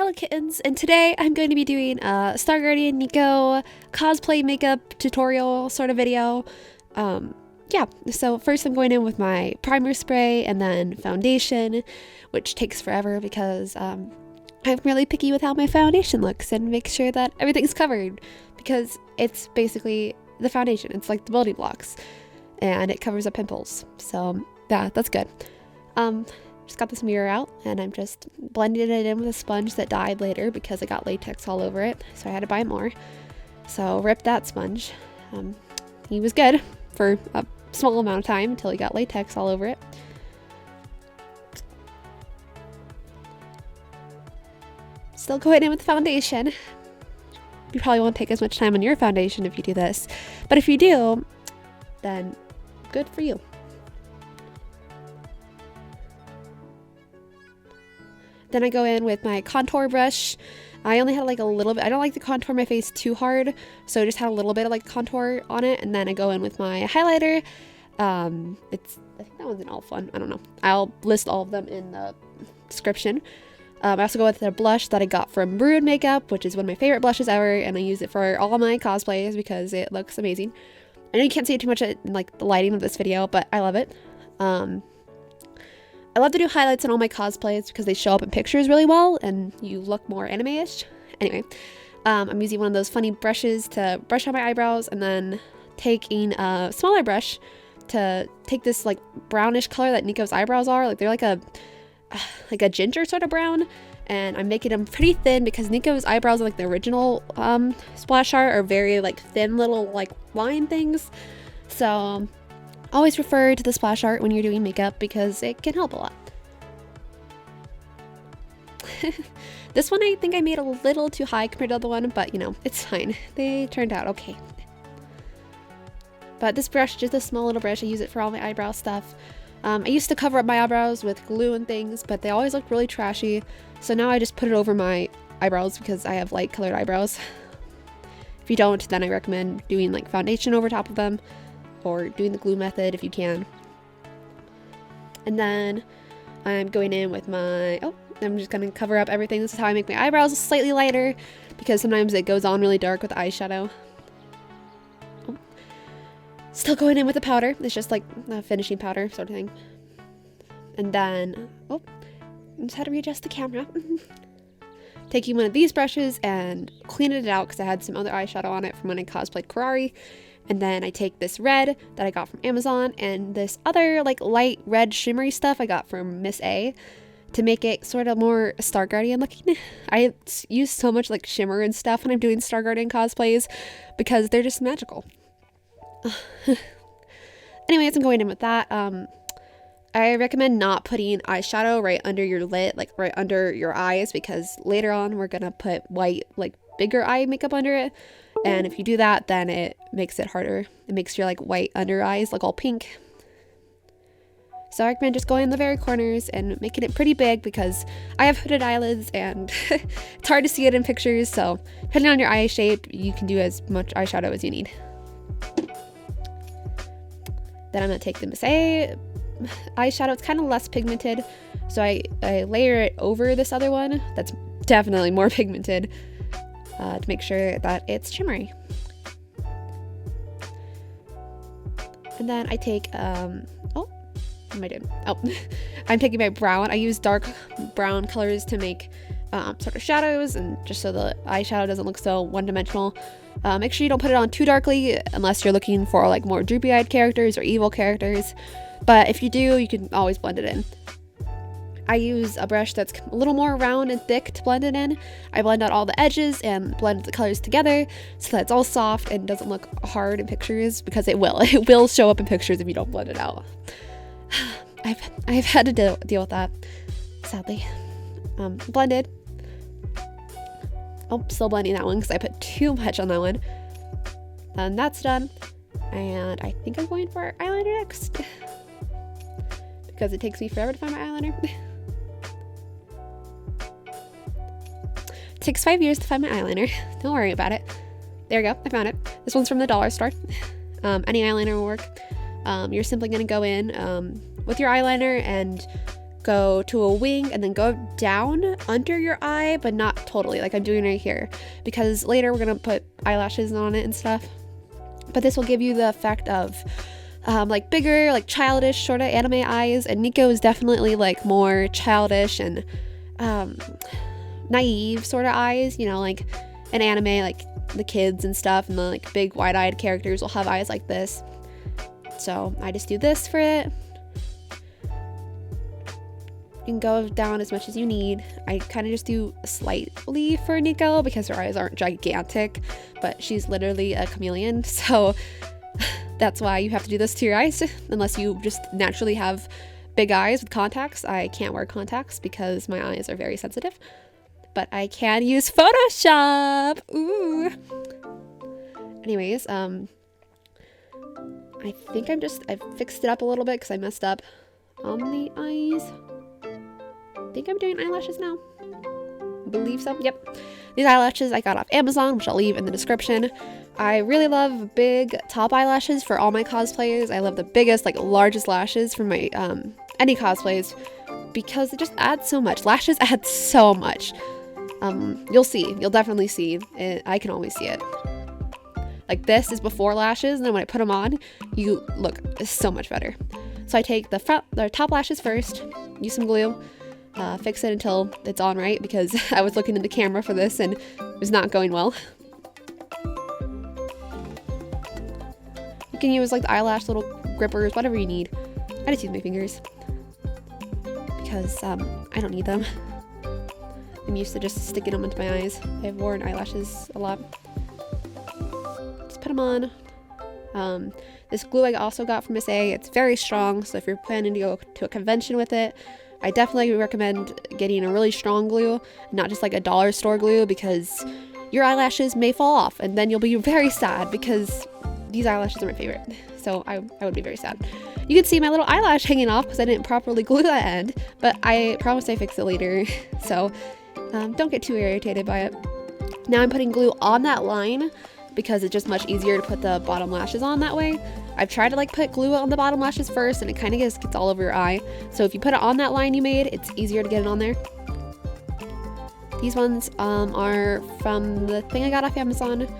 Hello kittens, and today I'm going to be doing a Star Guardian Neeko cosplay makeup tutorial sort of video. Yeah, so first I'm going in with my primer spray and then foundation, which takes forever because I'm really picky with how my foundation looks and make sure that everything's covered because it's basically the foundation. It's like the building blocks and it covers up pimples. So yeah, that's good. Just got this mirror out and I'm just blending it in with a sponge that died later because I got latex all over it, so I had to buy more. So rip that sponge. He was good for a small amount of time until he got latex all over it. Still going in with the foundation. You probably won't take as much time on your foundation if you do this, but if you do, then good for you. Then I go in with my contour brush. I only had like a little bit. I don't like to contour my face too hard, so I just had a little bit of like contour on it. And then I go in with my highlighter. I think that one's an elf one. I don't know. I'll list all of them in the description. I also go with the blush that I got from Rude Makeup, which is one of my favorite blushes ever, and I use it for all my cosplays because it looks amazing. I know you can't see it too much in like the lighting of this video, but I love it. I love to do highlights in all my cosplays because they show up in pictures really well and you look more anime-ish. Anyway, I'm using one of those funny brushes to brush on my eyebrows and then taking a smaller brush to take this like brownish color that Neeko's eyebrows are. Like they're like a ginger sort of brown, and I'm making them pretty thin because Neeko's eyebrows, like the original splash art, are very like thin little like line things. So always refer to the splash art when you're doing makeup because it can help a lot. This one I think I made a little too high compared to the other one, but you know, it's fine. They turned out okay. But this brush, just a small little brush, I use it for all my eyebrow stuff. I used to cover up my eyebrows with glue and things, but they always looked really trashy. So now I just put it over my eyebrows because I have light colored eyebrows. If you don't, then I recommend doing like foundation over top of them, or doing the glue method if you can. And then I'm going in with my, I'm just gonna cover up everything. This is how I make my eyebrows slightly lighter because sometimes it goes on really dark with eyeshadow. Still going in with the powder. It's just like a finishing powder sort of thing. And then, I just had to readjust the camera. Taking one of these brushes and cleaning it out because I had some other eyeshadow on it from when I cosplayed Karari. And then I take this red that I got from Amazon and this other like light red shimmery stuff I got from Miss A to make it sort of more Star Guardian looking. I use so much like shimmer and stuff when I'm doing Star Guardian cosplays because they're just magical. Anyways, I'm going in with that. I recommend not putting eyeshadow right under your lid, like right under your eyes, because later on we're gonna put white, like bigger eye makeup under it. And if you do that, then it makes it harder. It makes your like white under eyes look all pink. So I recommend just going in the very corners and making it pretty big because I have hooded eyelids and it's hard to see it in pictures. So depending on your eye shape, you can do as much eyeshadow as you need. Then I'm going to take the Miss A eyeshadow. It's kind of less pigmented, so I layer it over this other one that's definitely more pigmented to make sure that it's shimmery. And then I take, what am I doing? I'm taking my brown. I use dark brown colors to make sort of shadows and just so the eyeshadow doesn't look so one-dimensional. Make sure you don't put it on too darkly unless you're looking for like more droopy-eyed characters or evil characters. But if you do, you can always blend it in. I use a brush that's a little more round and thick to blend it in. I blend out all the edges and blend the colors together so that it's all soft and doesn't look hard in pictures because it will. It will show up in pictures if you don't blend it out. I've had to deal with that, sadly. Blended. Still blending that one because I put too much on that one. And that's done. And I think I'm going for eyeliner next because it takes me forever to find my eyeliner. It takes 5 years to find my eyeliner. Don't worry about it. There we go. I found it. This one's from the dollar store. Any eyeliner will work. You're simply going to go in with your eyeliner and go to a wing and then go down under your eye, but not totally like I'm doing right here, because later we're gonna put eyelashes on it and stuff. But this will give you the effect of like bigger, like childish sort of anime eyes, and Neeko is definitely like more childish and naive sort of eyes, you know, like an anime, like the kids and stuff, and the like big wide-eyed characters will have eyes like this. So I just do this for it. You can go down as much as you need. I kind of just do slightly for Neeko because her eyes aren't gigantic, but she's literally a chameleon, so that's why you have to do this to your eyes, unless you just naturally have big eyes with contacts. I can't wear contacts because my eyes are very sensitive, but I can use Photoshop. Ooh. Anyways, I think I fixed it up a little bit because I messed up on the eyes. I think I'm doing eyelashes now. I believe so. Yep. These eyelashes I got off Amazon, which I'll leave in the description. I really love big top eyelashes for all my cosplays. I love the biggest, like largest lashes for my any cosplays because it just adds so much. Lashes add so much. You'll see. You'll definitely see. I can always see it. Like this is before lashes, and then when I put them on, you look so much better. So I take the top lashes first, use some glue, fix it until it's on right, because I was looking in the camera for this and it was not going well. You can use like the eyelash little grippers, whatever you need. I just use my fingers because I don't need them. I'm used to just sticking them into my eyes. I've worn eyelashes a lot. Just put them on. This glue I also got from Miss A. It's very strong, so if you're planning to go to a convention with it, I definitely recommend getting a really strong glue, not just like a dollar store glue, because your eyelashes may fall off and then you'll be very sad, because these eyelashes are my favorite. So I would be very sad. You can see my little eyelash hanging off because I didn't properly glue that end, but I promise I fix it later. So don't get too irritated by it. Now I'm putting glue on that line because it's just much easier to put the bottom lashes on that way. I've tried to like put glue on the bottom lashes first and it kind of just gets all over your eye. So if you put it on that line you made, it's easier to get it on there. These ones are from the thing I got off Amazon.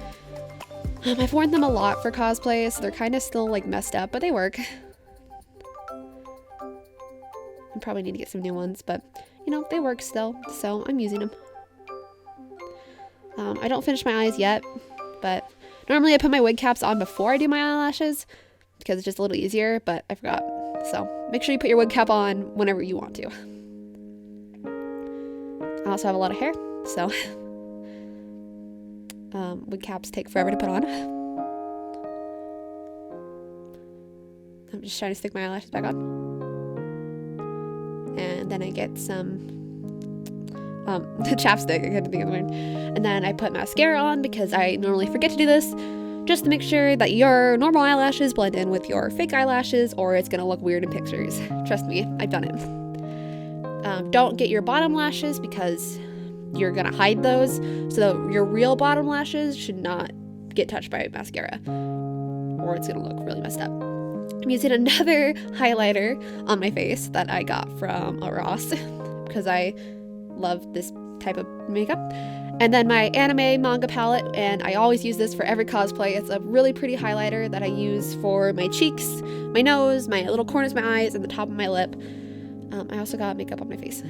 I've worn them a lot for cosplay, so they're kind of still like messed up, but they work. I probably need to get some new ones, but you know, they work still, so I'm using them. I don't finish my eyes yet, but normally I put my wig caps on before I do my eyelashes because it's just a little easier, but I forgot. So make sure you put your wig cap on whenever you want to. I also have a lot of hair, so wig caps take forever to put on. I'm just trying to stick my eyelashes back on. And then I get some chapstick, I couldn't think of the word. And then I put mascara on because I normally forget to do this, just to make sure that your normal eyelashes blend in with your fake eyelashes, or it's gonna look weird in pictures. Trust me, I've done it. Don't get your bottom lashes because you're gonna hide those, so your real bottom lashes should not get touched by mascara, or it's gonna look really messed up. I'm using another highlighter on my face that I got from Ross because I love this type of makeup. And then my anime manga palette, and I always use this for every cosplay. It's a really pretty highlighter that I use for my cheeks, my nose, my little corners of my eyes, and the top of my lip. I also got makeup on my face.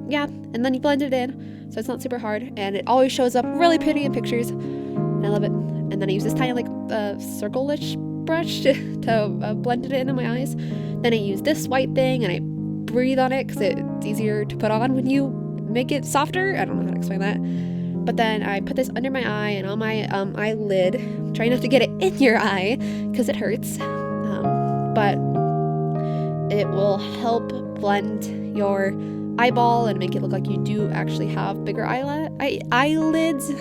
Yeah, and then you blend it in, so it's not super hard, and it always shows up really pretty in pictures, and I love it. And then I use this tiny like circle-ish brush to blend it in my eyes. Then I use this white thing and I breathe on it because it's easier to put on when you make it softer. I don't know how to explain that. But then I put this under my eye and on my eyelid. Try not to get it in your eye because it hurts. But it will help blend your eyeball and make it look like you do actually have bigger eyelids.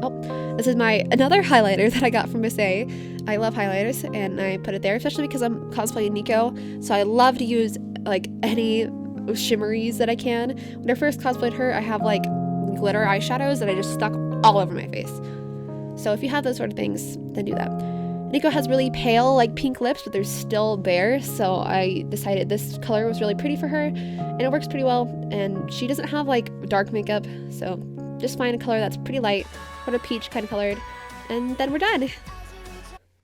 Oh, this is another highlighter that I got from Miss A. I love highlighters, and I put it there, especially because I'm cosplaying Neeko, so I love to use like any shimmeries that I can. When I first cosplayed her, I have like glitter eyeshadows that I just stuck all over my face. So if you have those sort of things, then do that. Neeko has really pale, like pink lips, but they're still bare, so I decided this color was really pretty for her, and it works pretty well, and she doesn't have like dark makeup, so just find a color that's pretty light, sort of peach kind of colored, and then we're done.